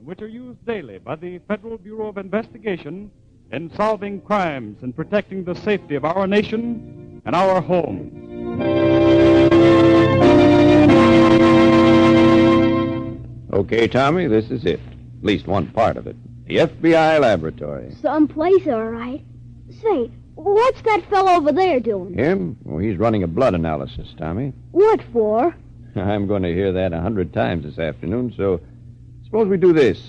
which are used daily by the Federal Bureau of Investigation in solving crimes and protecting the safety of our nation and our homes. Okay, Tommy, this is it. At least one part of it. The FBI laboratory. Someplace, all right. Say, what's that fellow over there doing? Him? Well, he's running a blood analysis, Tommy. What for? I'm going to hear that 100 times this afternoon, so suppose we do this.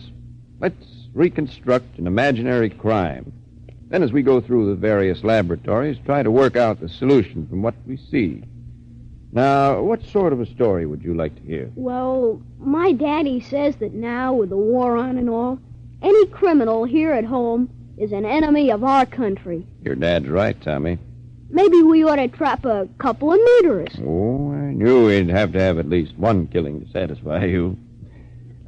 Let's reconstruct an imaginary crime. Then as we go through the various laboratories, try to work out the solution from what we see. Now, what sort of a story would you like to hear? Well, my daddy says that now, with the war on and all, any criminal here at home is an enemy of our country. Your dad's right, Tommy. Maybe we ought to trap a couple of murderers. Oh, I knew we'd have to have at least one killing to satisfy you.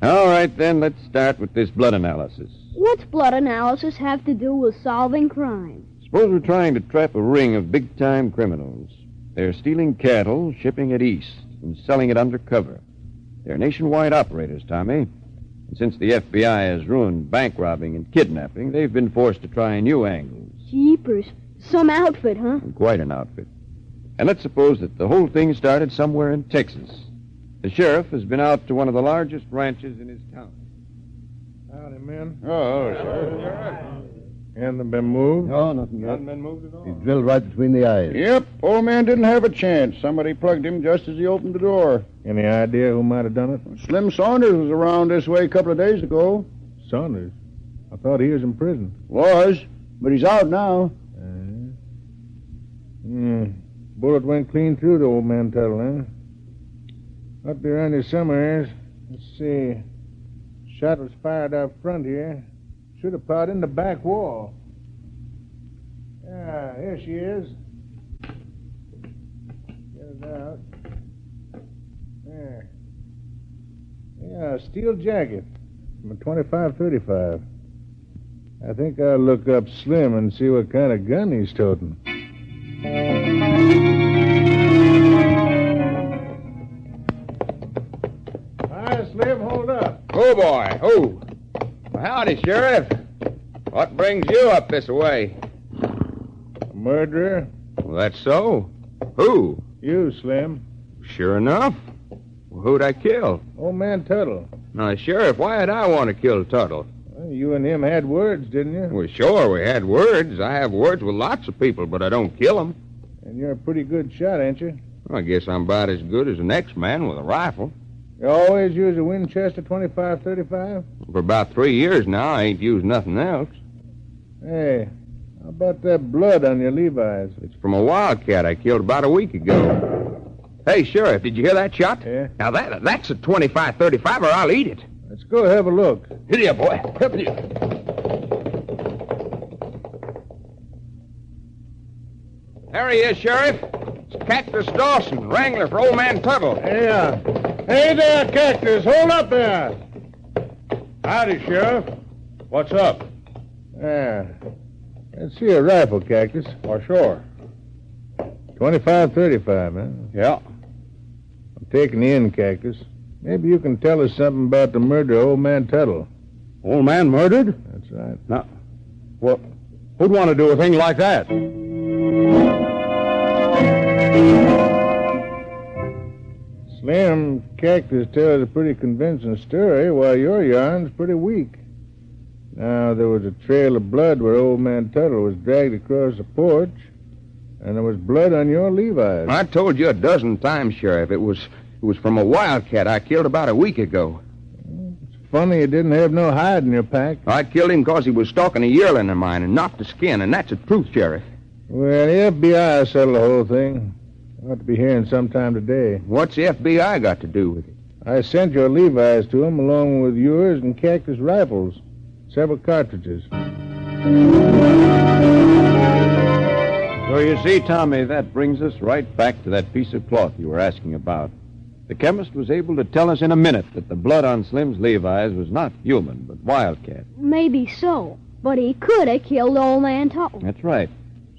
All right, then, let's start with this blood analysis. What's blood analysis have to do with solving crime? Suppose we're trying to trap a ring of big-time criminals. They're stealing cattle, shipping it east, and selling it undercover. They're nationwide operators, Tommy. And since the FBI has ruined bank robbing and kidnapping, they've been forced to try new angles. Jeepers. Some outfit, huh? Quite an outfit. And let's suppose that the whole thing started somewhere in Texas. The sheriff has been out to one of the largest ranches in his town. Howdy, men. Oh, Sheriff. Hasn't been moved? No, nothing yet. Hasn't been moved at all. He's drilled right between the eyes. Yep, old man didn't have a chance. Somebody plugged him just as he opened the door. Any idea who might have done it? Slim Saunders was around this way a couple of days ago. Saunders. I thought he was in prison. Was, but he's out now. Bullet went clean through the old man Tuttle, huh? Up there under somewheres. Let's see. Shot was fired out front here. Should have plowed in the back wall. Yeah, here she is. Get it out. There. Yeah, steel jacket from a 25-35. I think I'll look up Slim and see what kind of gun he's toting. Hi, Slim, hold up. Oh, boy. Oh. Well, howdy, Sheriff. What brings you up this way? A murderer? Well, that's so. Who? You, Slim. Sure enough. Well, who'd I kill? Old man Tuttle. Now, Sheriff, why'd I want to kill Tuttle? Well, you and him had words, didn't you? Well, sure, we had words. I have words with lots of people, but I don't kill them. And you're a pretty good shot, ain't you? Well, I guess I'm about as good as the next man with a rifle. You always use a Winchester 25-35? For about 3 years now, I ain't used nothing else. Hey, how about that blood on your Levi's? It's from a wildcat I killed about a week ago. Hey, Sheriff, did you hear that shot? Yeah. Now, that's a 25-35, or I'll eat it. Let's go have a look. Here, boy. Help you. There he is, Sheriff. It's Cactus Dawson, wrangler for old man Tuttle. Hey there, Cactus. Hold up there. Howdy, Sheriff. What's up? Yeah. Let's see a rifle, Cactus. Oh, sure. 25-35, huh? Yeah. I'm taking you in, Cactus. Maybe you can tell us something about the murder of old man Tuttle. Old man murdered? That's right. Now, well, who'd want to do a thing like that? Slim, Cactus tells a pretty convincing story, while your yarn's pretty weak. Now, there was a trail of blood where old man Tuttle was dragged across the porch, and there was blood on your Levi's. I told you a dozen times, Sheriff. It was from a wildcat I killed about a week ago. It's funny you didn't have no hide in your pack. I killed him because he was stalking a yearling of mine and knocked the skin, and that's the truth, Sheriff. Well, the FBI settled the whole thing. Ought to be hearing sometime today. What's the FBI got to do with it? I sent your Levi's to him along with yours and Cactus rifles. Several cartridges. So you see, Tommy, that brings us right back to that piece of cloth you were asking about. The chemist was able to tell us in a minute that the blood on Slim's Levi's was not human, but wildcat. Maybe so, but he could have killed old man Tuttle. That's right.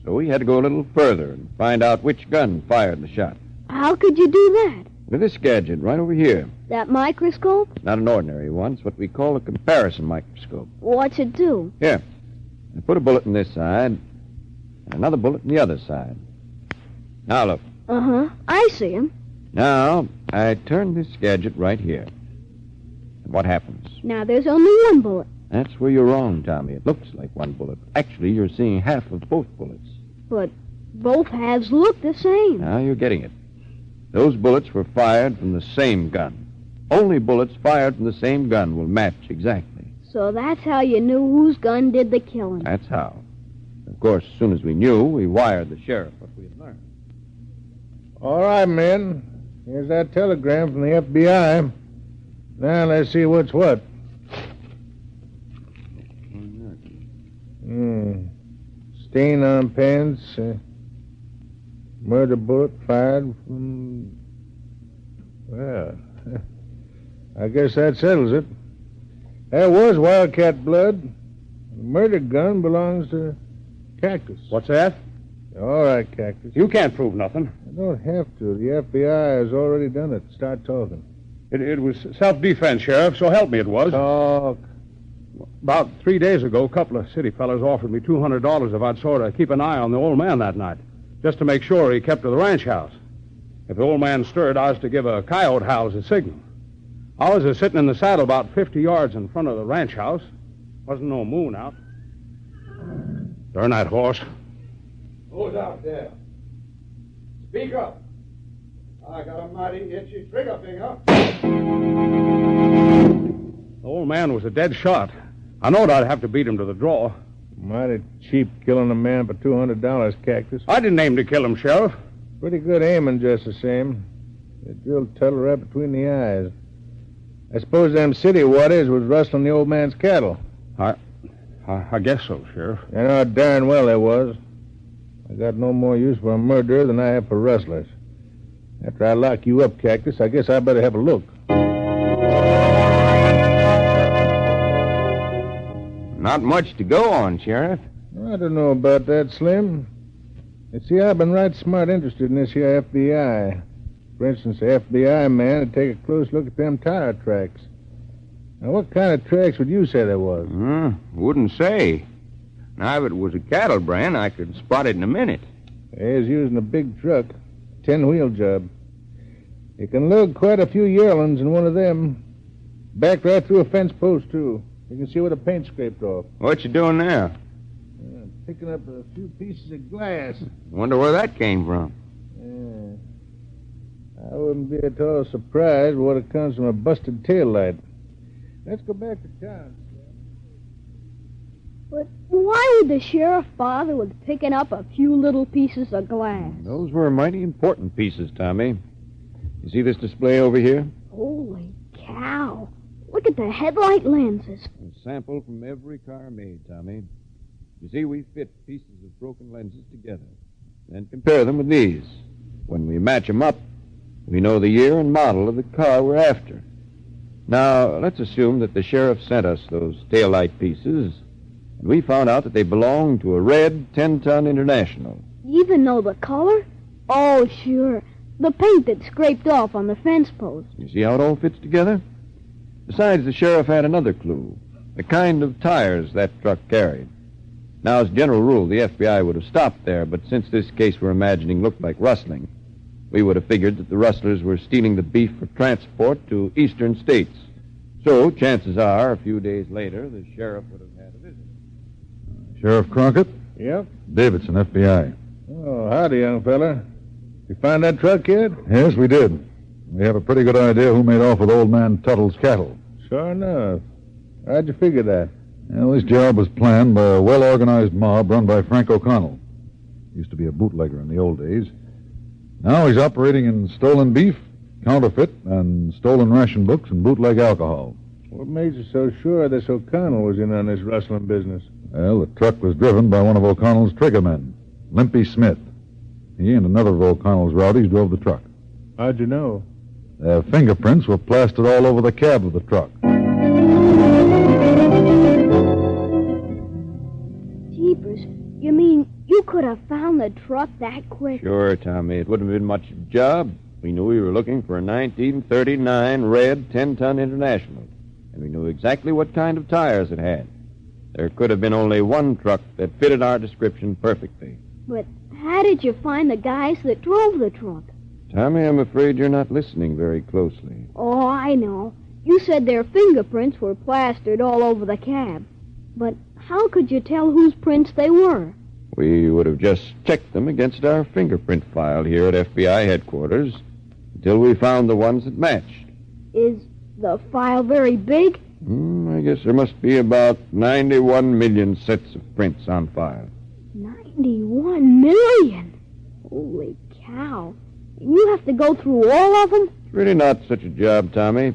So we had to go a little further and find out which gun fired the shot. How could you do that? With this gadget right over here. That microscope? Not an ordinary one. It's what we call a comparison microscope. What's it do? Here. I put a bullet on this side and another bullet on the other side. Now, look. Uh-huh. I see him. Now, I turn this gadget right here. And what happens? Now there's only one bullet. That's where you're wrong, Tommy. It looks like one bullet. Actually, you're seeing half of both bullets. But both halves look the same. Now you're getting it. Those bullets were fired from the same gun. Only bullets fired from the same gun will match exactly. So that's how you knew whose gun did the killing. That's how. Of course, as soon as we knew, we wired the sheriff what we had learned. All right, men. Here's that telegram from the FBI. Now let's see what's what. Stain on pants. Murder bullet fired from... Well, I guess that settles it. There was wildcat blood. The murder gun belongs to Cactus. What's that? All right, Cactus. You can't prove nothing. I don't have to. The FBI has already done it. Start talking. It was self-defense, Sheriff, so help me it was. Talk. About 3 days ago, a couple of city fellas offered me $200 if I'd sort of keep an eye on the old man that night, just to make sure he kept to the ranch house. If the old man stirred, I was to give a coyote howl as a signal. I was sitting in the saddle about 50 yards in front of the ranch house. Wasn't no moon out. Darn that horse. Who's out there? Speak up. I got a mighty itchy trigger finger. The old man was a dead shot. I knowed I'd have to beat him to the draw. Mighty cheap killing a man for $200, Cactus. I didn't aim to kill him, Sheriff. Pretty good aiming, just the same. They drilled Tuttle right between the eyes. I suppose them city waters was rustling the old man's cattle. I guess so, Sheriff. I know darn well they was. I got no more use for a murderer than I have for rustlers. After I lock you up, Cactus, I guess I better have a look. Not much to go on, Sheriff. I don't know about that, Slim. You see, I've been right smart interested in this here FBI. For instance, the FBI man would take a close look at them tire tracks. Now, what kind of tracks would you say there was? Wouldn't say. Now, if it was a cattle brand, I could spot it in a minute. They was using a big truck, 10-wheel job. You can load quite a few yearlings in one of them. Backed right through a fence post, too. You can see where the paint scraped off. What you doing now? Picking up a few pieces of glass. Wonder where that came from. I wouldn't be at all surprised with what comes from a busted taillight. Let's go back to town. But why would the sheriff bother with picking up a few little pieces of glass? Those were mighty important pieces, Tommy. You see this display over here? Holy cow. Look at the headlight lenses. A sample from every car made, Tommy. You see, we fit pieces of broken lenses together, then compare them with these. When we match them up, we know the year and model of the car we're after. Now, let's assume that the sheriff sent us those taillight pieces, and we found out that they belonged to a red 10-ton International. You even know the color? Oh, sure. The paint that scraped off on the fence post. You see how it all fits together? Besides, the sheriff had another clue, the kind of tires that truck carried. Now, as a general rule, the FBI would have stopped there, but since this case we're imagining looked like rustling, we would have figured that the rustlers were stealing the beef for transport to eastern states. So, chances are, a few days later, the sheriff would have had a visit. Sheriff Crockett? Yep. Davidson, FBI. Oh, howdy, young fella. You find that truck yet? Yes, we did. We have a pretty good idea who made off with old man Tuttle's cattle. Sure enough. How'd you figure that? Well, this job was planned by a well-organized mob run by Frank O'Connell. Used to be a bootlegger in the old days. Now he's operating in stolen beef, counterfeit, and stolen ration books and bootleg alcohol. What made you so sure this O'Connell was in on this rustling business? Well, the truck was driven by one of O'Connell's triggermen, Limpy Smith. He and another of O'Connell's rowdies drove the truck. How'd you know? Their fingerprints were plastered all over the cab of the truck. Jeepers, you mean you could have found the truck that quick? Sure, Tommy. It wouldn't have been much of a job. We knew we were looking for a 1939 red 10-ton International, and we knew exactly what kind of tires it had. There could have been only one truck that fitted our description perfectly. But how did you find the guys that drove the truck? Tommy, I'm afraid you're not listening very closely. Oh, I know. You said their fingerprints were plastered all over the cab. But how could you tell whose prints they were? We would have just checked them against our fingerprint file here at FBI headquarters until we found the ones that matched. Is the file very big? I guess there must be about 91 million sets of prints on file. 91 million? Holy cow. And you have to go through all of them? It's really not such a job, Tommy.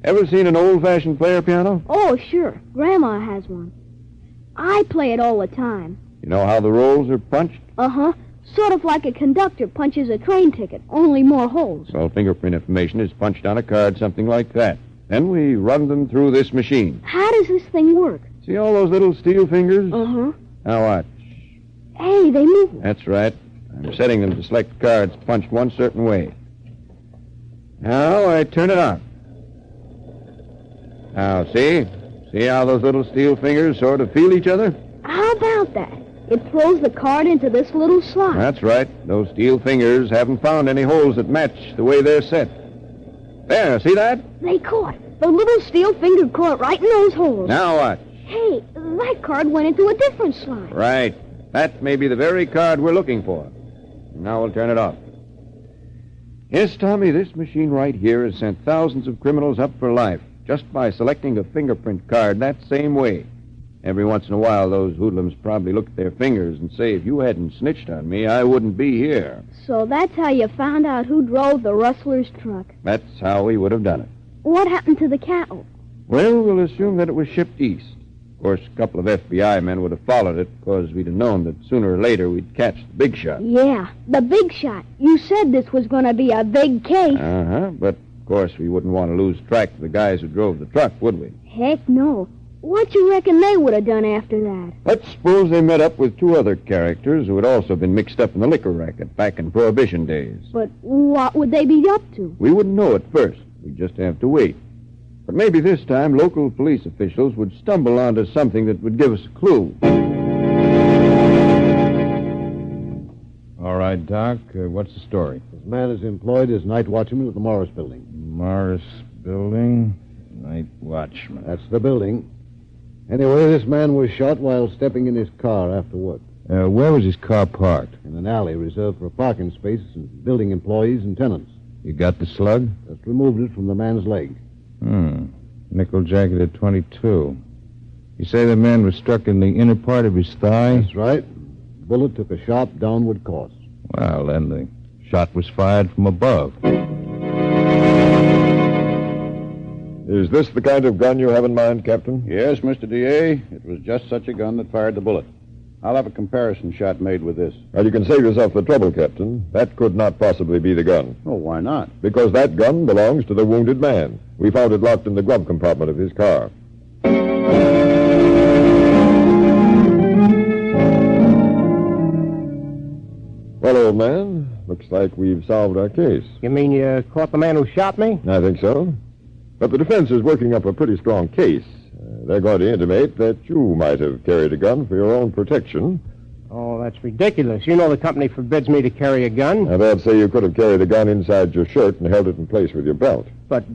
Ever seen an old-fashioned player piano? Oh, sure. Grandma has one. I play it all the time. You know how the rolls are punched? Uh-huh. Sort of like a conductor punches a train ticket, only more holes. Well, fingerprint information is punched on a card, something like that. Then we run them through this machine. How does this thing work? See all those little steel fingers? Uh-huh. Now watch. Hey, they move. That's right. I'm setting them to select cards punched one certain way. Now I turn it on. Now, see? See how those little steel fingers sort of feel each other? How about that? It throws the card into this little slot. That's right. Those steel fingers haven't found any holes that match the way they're set. There, see that? They caught. The little steel finger caught right in those holes. Now watch. Hey, that card went into a different slot. Right. That may be the very card we're looking for. Now we'll turn it off. Yes, Tommy, this machine right here has sent thousands of criminals up for life just by selecting a fingerprint card that same way. Every once in a while, those hoodlums probably look at their fingers and say, if you hadn't snitched on me, I wouldn't be here. So that's how you found out who drove the rustler's truck. That's how we would have done it. What happened to the cattle? Well, we'll assume that it was shipped east. Of course, a couple of FBI men would have followed it because we'd have known that sooner or later we'd catch the big shot. Yeah, the big shot. You said this was going to be a big case. Uh-huh, but of course we wouldn't want to lose track of the guys who drove the truck, would we? Heck no. What you reckon they would have done after that? Let's suppose they met up with two other characters who had also been mixed up in the liquor racket back in Prohibition days. But what would they be up to? We wouldn't know at first. We'd just have to wait. But maybe this time local police officials would stumble onto something that would give us a clue. All right, Doc. What's the story? This man is employed as night watchman at the Morris Building. Morris Building, night watchman. That's the building. Anyway, this man was shot while stepping in his car after work. Where was his car parked? In an alley reserved for parking spaces and building employees and tenants. You got the slug? Just removed it from the man's leg. Nickel-jacketed 22. You say the man was struck in the inner part of his thigh? That's right. The bullet took a sharp downward course. Well, then the shot was fired from above. Is this the kind of gun you have in mind, Captain? Yes, Mr. D.A. It was just such a gun that fired the bullet. I'll have a comparison shot made with this. Well, you can save yourself the trouble, Captain. That could not possibly be the gun. Oh, why not? Because that gun belongs to the wounded man. We found it locked in the glove compartment of his car. Well, old man, looks like we've solved our case. You mean you caught the man who shot me? I think so. But the defense is working up a pretty strong case. They're going to intimate that you might have carried a gun for your own protection. Oh, that's ridiculous. You know the company forbids me to carry a gun. I'd say you could have carried a gun inside your shirt and held it in place with your belt. But,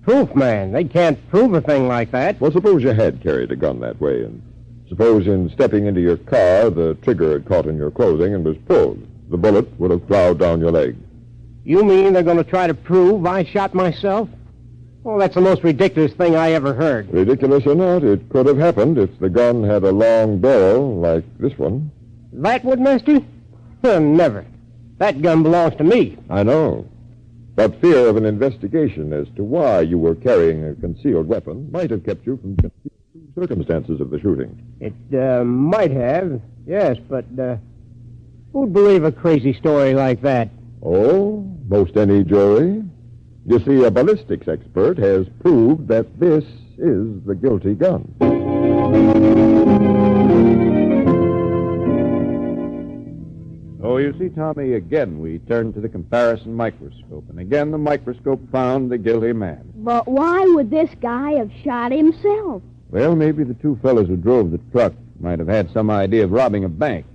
proof, man. They can't prove a thing like that. Well, suppose you had carried a gun that way, and suppose in stepping into your car, the trigger had caught in your clothing and was pulled. The bullet would have plowed down your leg. You mean they're going to try to prove I shot myself? Oh, that's the most ridiculous thing I ever heard. Ridiculous or not, it could have happened if the gun had a long barrel like this one. That would, mister? Never. That gun belongs to me. I know. But fear of an investigation as to why you were carrying a concealed weapon might have kept you from concealing the circumstances of the shooting. It, might have, yes, but, who'd believe a crazy story like that? Oh, most any jury. You see, a ballistics expert has proved that this is the guilty gun. So you see, Tommy, again we turned to the comparison microscope, and again the microscope found the guilty man. But why would this guy have shot himself? Well, maybe the two fellows who drove the truck might have had some idea of robbing a bank.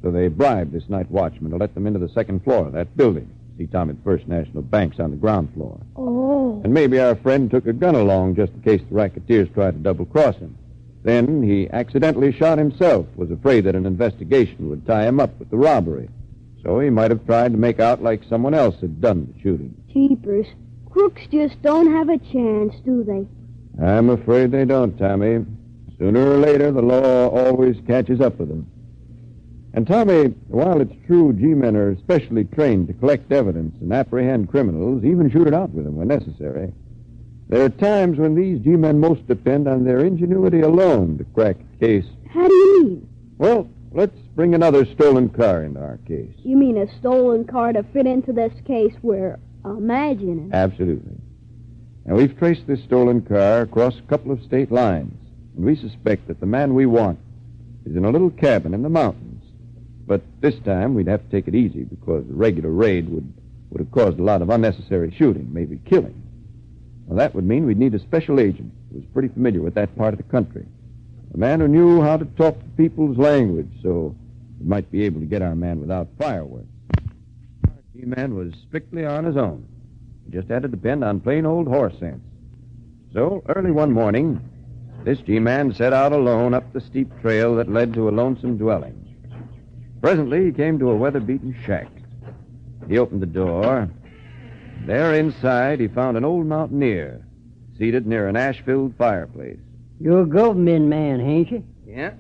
So they bribed this night watchman to let them into the second floor of that building. See, Tom, at First National Bank's on the ground floor. Oh. And maybe our friend took a gun along just in case the racketeers tried to double-cross him. Then he accidentally shot himself, was afraid that an investigation would tie him up with the robbery. So he might have tried to make out like someone else had done the shooting. Jeepers. Crooks just don't have a chance, do they? I'm afraid they don't, Tommy. Sooner or later, the law always catches up with them. And, Tommy, while it's true G-men are specially trained to collect evidence and apprehend criminals, even shoot it out with them when necessary, there are times when these G-men most depend on their ingenuity alone to crack a case. How do you mean? Well, let's bring another stolen car into our case. You mean a stolen car to fit into this case we're imagining? Absolutely. Now, we've traced this stolen car across a couple of state lines, and we suspect that the man we want is in a little cabin in the mountains. But this time, we'd have to take it easy because a regular raid would have caused a lot of unnecessary shooting, maybe killing. Well, that would mean we'd need a special agent who was pretty familiar with that part of the country. A man who knew how to talk to people's language, so we might be able to get our man without fireworks. Our G-man was strictly on his own. He just had to depend on plain old horse sense. So, early one morning, this G-man set out alone up the steep trail that led to a lonesome dwelling. Presently, he came to a weather-beaten shack. He opened the door. There inside, he found an old mountaineer seated near an ash-filled fireplace. You're a government man, ain't you? Yeah.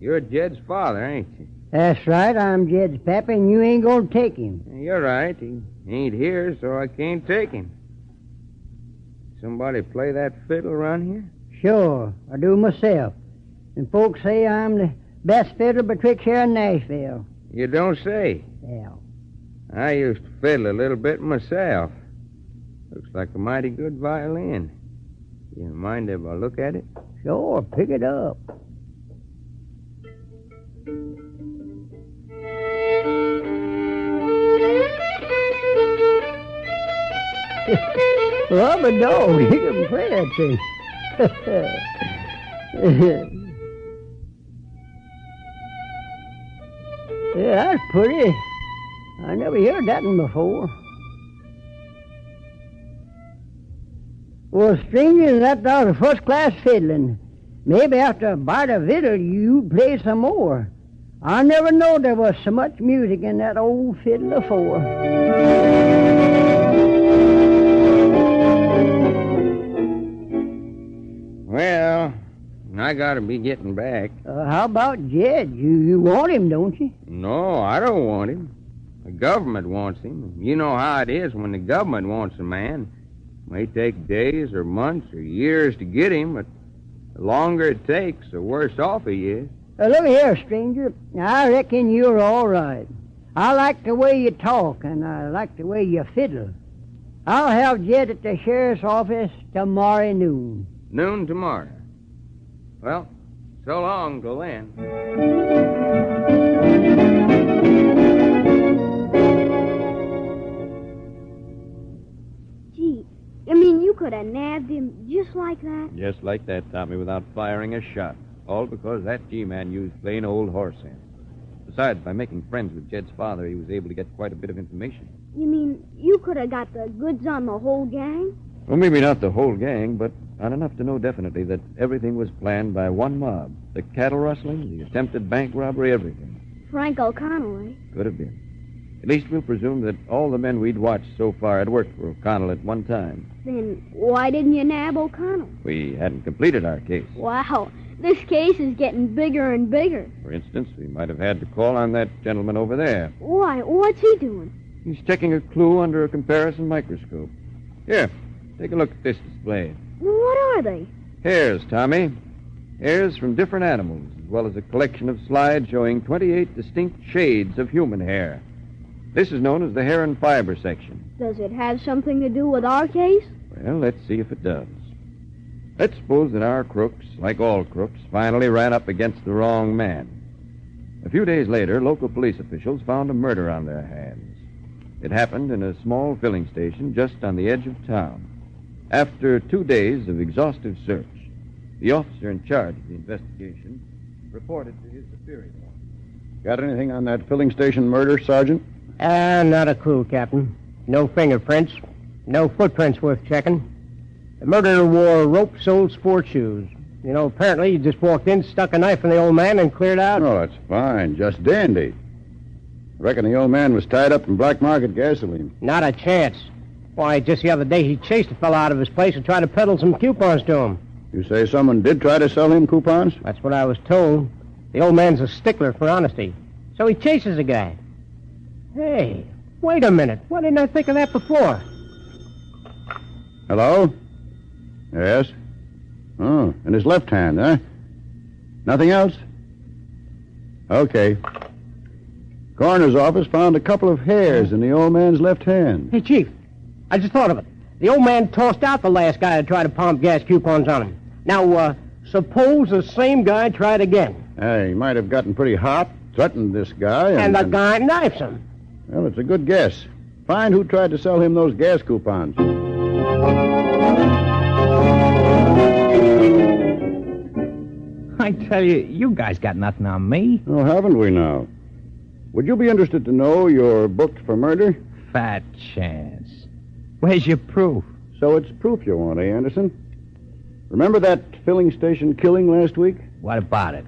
You're Jed's father, ain't you? That's right. I'm Jed's pappy, and you ain't going to take him. You're right. He ain't here, so I can't take him. Somebody play that fiddle around here? Sure, I do myself. And folks say I'm the best fiddler betwixt here and Nashville. You don't say? Yeah. I used to fiddle a little bit myself. Looks like a mighty good violin. You mind if I look at it? Sure, pick it up. Rub a dog, you can play that thing. Yeah, that's pretty. I never heard that one before. Well, stranger, that was first-class fiddling. Maybe after a bite of victual, you play some more. I never knowed there was so much music in that old fiddle afore. Well, I gotta be getting back. How about Jed? You want him, don't you? No, I don't want him. The government wants him. You know how it is when the government wants a man. It may take days or months or years to get him, but the longer it takes, the worse off he is. Look here, stranger. I reckon you're all right. I like the way you talk, and I like the way you fiddle. I'll have Jed at the sheriff's office tomorrow noon. Noon tomorrow. Well, so long till then. Gee, you mean you could have nabbed him just like that? Just like that, Tommy, without firing a shot. All because that G-man used plain old horse sense. Besides, by making friends with Jed's father, he was able to get quite a bit of information. You mean you could have got the goods on the whole gang? Well, maybe not the whole gang, but on enough to know definitely that everything was planned by one mob. The cattle rustling, the attempted bank robbery, everything. Frank O'Connell, eh? Could have been. At least we'll presume that all the men we'd watched so far had worked for O'Connell at one time. Then why didn't you nab O'Connell? We hadn't completed our case. Wow, this case is getting bigger and bigger. For instance, we might have had to call on that gentleman over there. Why? What's he doing? He's checking a clue under a comparison microscope. Here, take a look at this display. What are they? Hairs, Tommy. Hairs from different animals, as well as a collection of slides showing 28 distinct shades of human hair. This is known as the hair and fiber section. Does it have something to do with our case? Well, let's see if it does. Let's suppose that our crooks, like all crooks, finally ran up against the wrong man. A few days later, local police officials found a murder on their hands. It happened in a small filling station just on the edge of town. After 2 days of exhaustive search, the officer in charge of the investigation reported to his superior. Got anything on that filling station murder, Sergeant? Not a clue, Captain. No fingerprints. No footprints worth checking. The murderer wore rope-soled sport shoes. You know, apparently he just walked in, stuck a knife in the old man, and cleared out. Oh, that's fine. Just dandy. I reckon the old man was tied up in black market gasoline. Not a chance. Why, just the other day he chased a fellow out of his place and tried to peddle some coupons to him. You say someone did try to sell him coupons? That's what I was told. The old man's a stickler for honesty. So he chases a guy. Hey, wait a minute. Why didn't I think of that before? Hello? Yes? Oh, in his left hand, huh? Nothing else? Okay. Coroner's office found a couple of hairs in the old man's left hand. Hey, Chief, I just thought of it. The old man tossed out the last guy that tried to palm gas coupons on him. Now, suppose the same guy tried again. He might have gotten pretty hot, threatened this guy, And the guy knifes him. Well, it's a good guess. Find who tried to sell him those gas coupons. I tell you, you guys got nothing on me. Oh, haven't we now? Would you be interested to know you're booked for murder? Fat chance. Where's your proof? So it's proof you want, Anderson? Remember that filling station killing last week? What about it?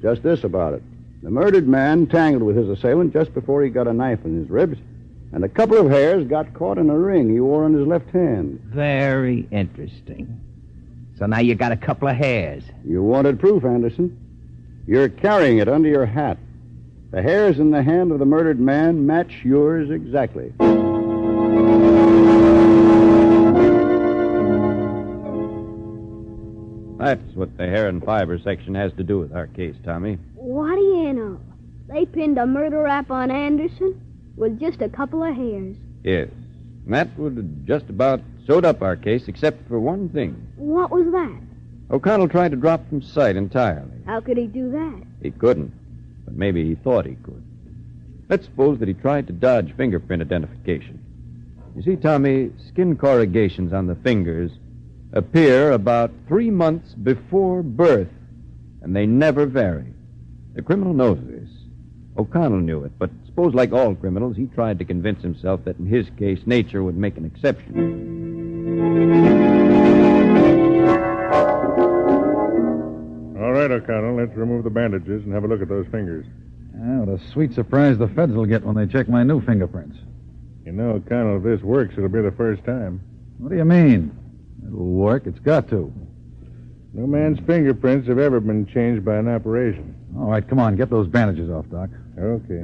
Just this about it. The murdered man tangled with his assailant just before he got a knife in his ribs, and a couple of hairs got caught in a ring he wore on his left hand. Very interesting. So now you got a couple of hairs. You wanted proof, Anderson. You're carrying it under your hat. The hairs in the hand of the murdered man match yours exactly. That's what the hair and fiber section has to do with our case, Tommy. What do you know? They pinned a murder rap on Anderson with just a couple of hairs. Yes. And that would have just about sewed up our case, except for one thing. What was that? O'Connell tried to drop from sight entirely. How could he do that? He couldn't, but maybe he thought he could. Let's suppose that he tried to dodge fingerprint identification. You see, Tommy, skin corrugations on the fingers appear about 3 months before birth, and they never vary. The criminal knows this. O'Connell knew it, but suppose, like all criminals, he tried to convince himself that in his case, nature would make an exception. All right, O'Connell, let's remove the bandages and have a look at those fingers. What a sweet surprise the feds will get when they check my new fingerprints. You know, O'Connell, if this works, it'll be the first time. What do you mean? It'll work. It's got to. No man's fingerprints have ever been changed by an operation. All right, come on. Get those bandages off, Doc. Okay.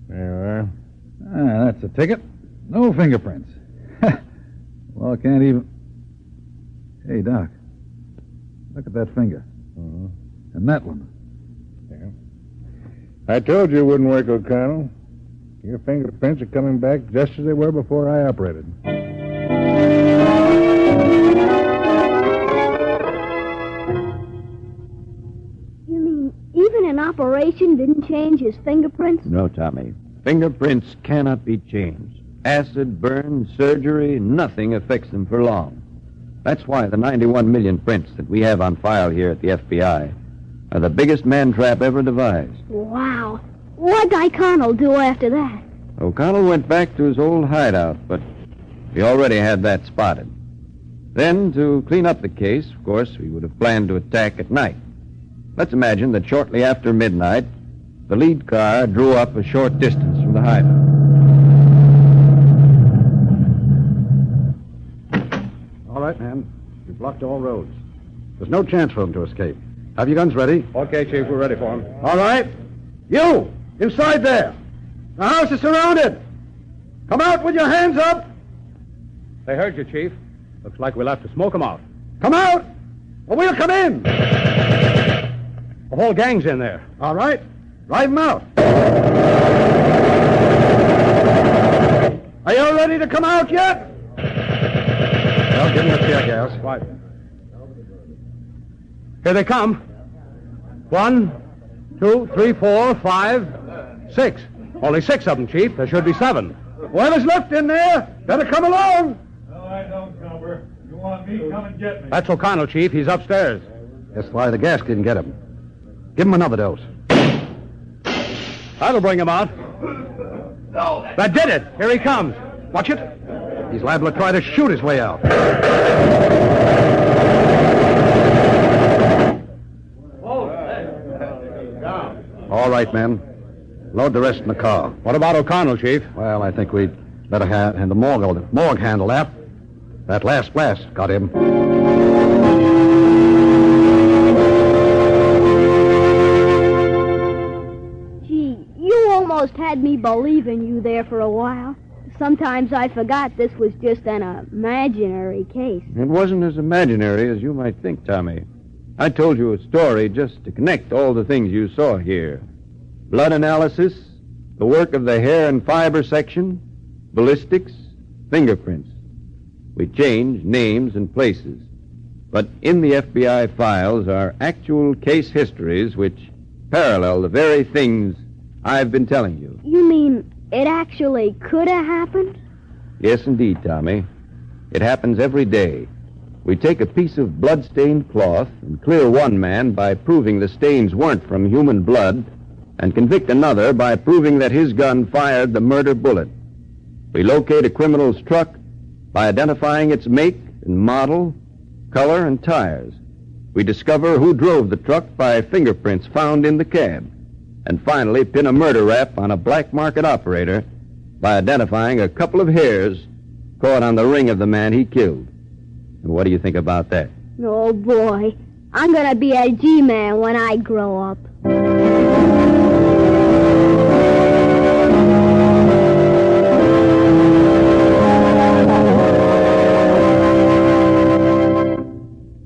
There you are. That's a ticket. No fingerprints. Well, I can't even... Hey, Doc. Look at that finger. Uh-huh. And that one. Yeah. I told you it wouldn't work, O'Connell. Your fingerprints are coming back just as they were before I operated. You mean even an operation didn't change his fingerprints? No, Tommy. Fingerprints cannot be changed. Acid, burn, surgery, nothing affects them for long. That's why the 91 million prints that we have on file here at the FBI are the biggest man-trap ever devised. Wow. What'd O'Connell do after that? O'Connell went back to his old hideout, but we already had that spotted. Then, to clean up the case, of course, we would have planned to attack at night. Let's imagine that shortly after midnight, the lead car drew up a short distance from the hideout. All right, man. We've blocked all roads. There's no chance for them to escape. Have your guns ready? Okay, Chief, we're ready for him. All right. You, inside there. The house is surrounded. Come out with your hands up. They heard you, Chief. Looks like we'll have to smoke them out. Come out, or we'll come in. The whole gang's in there. All right. Drive them out. Are you ready to come out yet? Well, give them the tear gas. Right. Here they come. 1, 2, 3, 4, 5, 6. Only 6 of them, Chief. There should be 7. Whoever's left in there, better come along. No, I don't, Cumber. You want me, come and get me. That's O'Connell, Chief. He's upstairs. That's why the gas didn't get him. Give him another dose. That'll bring him out. That did it. Here he comes. Watch it. He's liable to try to shoot his way out. All right, men. Load the rest in the car. What about O'Connell, Chief? Well, I think we'd better have the morgue handle that. That last blast got him. Gee, you almost had me believing you there for a while. Sometimes I forgot this was just an imaginary case. It wasn't as imaginary as you might think, Tommy. I told you a story just to connect all the things you saw here. Blood analysis, the work of the hair and fiber section, ballistics, fingerprints. We changed names and places. But in the FBI files are actual case histories which parallel the very things I've been telling you. You mean it actually could have happened? Yes, indeed, Tommy. It happens every day. We take a piece of blood-stained cloth and clear one man by proving the stains weren't from human blood and convict another by proving that his gun fired the murder bullet. We locate a criminal's truck by identifying its make and model, color, and tires. We discover who drove the truck by fingerprints found in the cab. And finally pin a murder rap on a black market operator by identifying a couple of hairs caught on the ring of the man he killed. And what do you think about that? Oh, boy. I'm going to be a G-man when I grow up.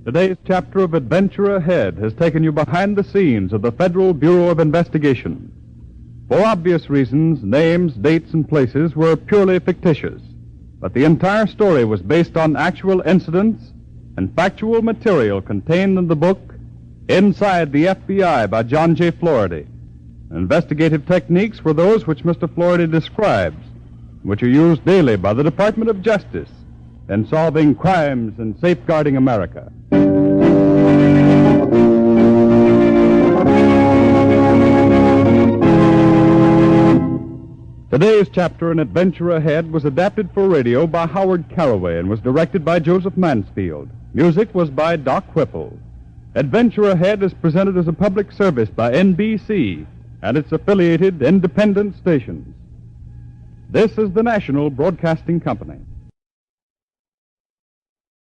Today's chapter of Adventure Ahead has taken you behind the scenes of the Federal Bureau of Investigation. For obvious reasons, names, dates, and places were purely fictitious, but the entire story was based on actual incidents and factual material contained in the book Inside the FBI by John J. Floredy. Investigative techniques were those which Mr. Floredy describes, which are used daily by the Department of Justice in solving crimes and safeguarding America. Today's chapter in Adventure Ahead was adapted for radio by Howard Caraway and was directed by Joseph Mansfield. Music was by Doc Whipple. Adventure Ahead is presented as a public service by NBC and its affiliated independent stations. This is the National Broadcasting Company.